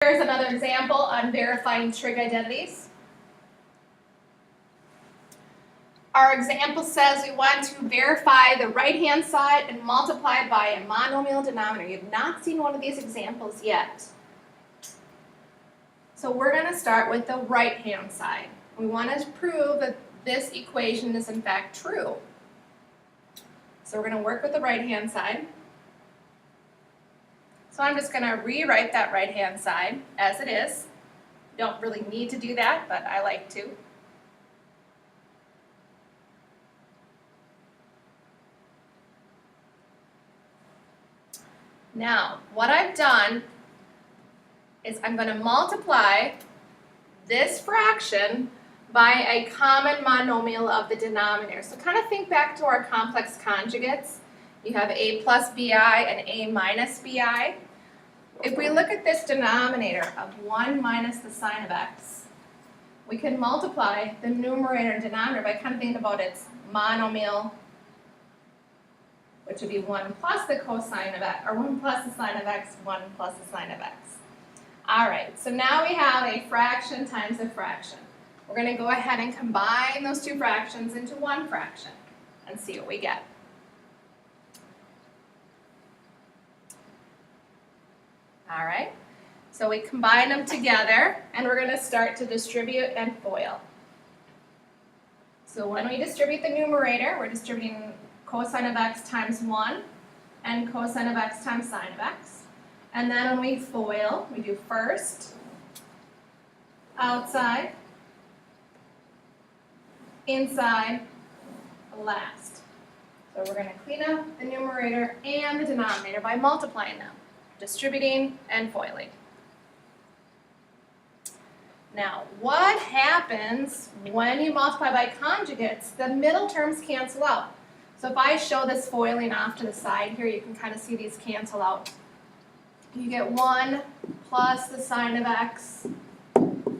Here's another example on verifying trig identities. Our example says we want to verify the right-hand side and multiply by a monomial denominator. You've not seen one of these examples yet. So we're going to start with the right-hand side. We want to prove that this equation is in fact true. So we're going to work with the right-hand side. So I'm just going to rewrite that right-hand side as it is. You don't really need to do that, but I like to. Now, what I've done is I'm going to multiply this fraction by a common monomial of the denominator. So kind of think back to our complex conjugates. You have a plus bi and a minus bi. If we look at this denominator of 1 minus the sine of x, we can multiply the numerator and denominator by kind of thinking about its monomial, which would be 1 plus the cosine of x, or 1 plus the sine of x, 1 plus the sine of x. All right, so now we have a fraction times a fraction. We're going to go ahead and combine those two fractions into one fraction and see what we get. All right, so we combine them together, and we're going to start to distribute and FOIL. So when we distribute the numerator, we're distributing cosine of x times 1 and cosine of x times sine of x. And then when we FOIL, we do first, outside, inside, last. So we're going to clean up the numerator and the denominator by multiplying them, distributing and FOILing. Now, what happens when you multiply by conjugates? The middle terms cancel out. So if I show this FOILing off to the side here, you can kind of see these cancel out. You get 1 plus the sine of x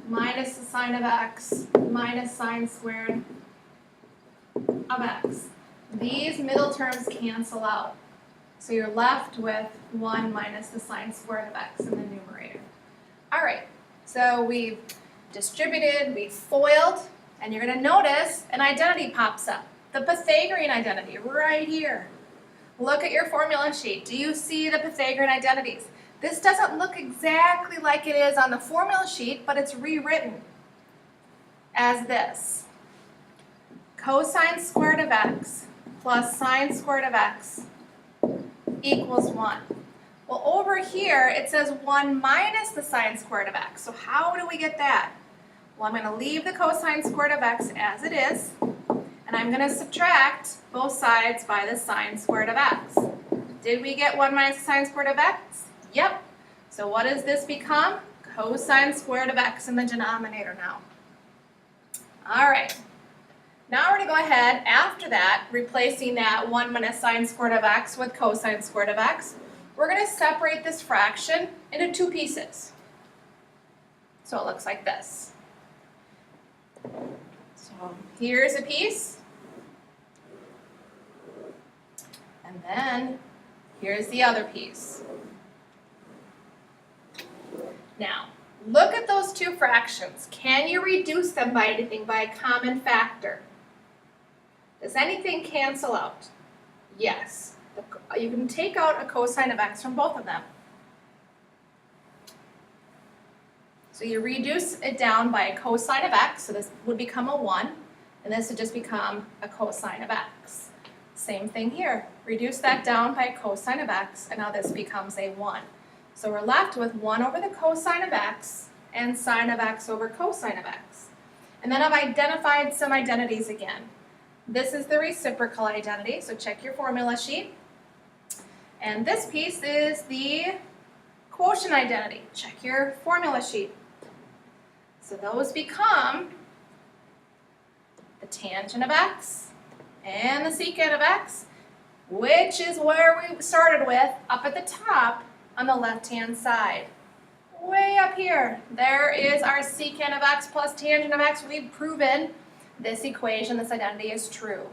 minus the sine of x minus sine squared of x. These middle terms cancel out. So you're left with 1 minus the sine squared of x in the numerator. All right, so we've distributed, we've FOILed, and you're going to notice an identity pops up. The Pythagorean identity right here. Look at your formula sheet. Do you see the Pythagorean identities? This doesn't look exactly like it is on the formula sheet, but it's rewritten as this. Cosine squared of x plus sine squared of x equals 1. Well, over here it says 1 minus the sine squared of x. So how do we get that? Well, I'm going to leave the cosine squared of x as it is, and I'm going to subtract both sides by the sine squared of x. Did we get 1 minus the sine squared of x? Yep. So what does this become? Cosine squared of x in the denominator now. All right. Now we're going to go ahead, after that, replacing that 1 minus sine squared of x with cosine squared of x, we're going to separate this fraction into two pieces. So it looks like this. So here's a piece, and then here's the other piece. Now, look at those two fractions. Can you reduce them by anything, by a common factor? Does anything cancel out? Yes. You can take out a cosine of x from both of them. So you reduce it down by a cosine of x, so this would become a 1, and this would just become a cosine of x. Same thing here. Reduce that down by a cosine of x, and now this becomes a 1. So we're left with 1 over the cosine of x and sine of x over cosine of x. And then I've identified some identities again. This is the reciprocal identity, so check your formula sheet. And this piece is the quotient identity. Check your formula sheet. So those become the tangent of x and the secant of x, which is where we started with up at the top on the left-hand side. Way up here, there is our secant of x plus tangent of x. We've proven this equation, this identity is true.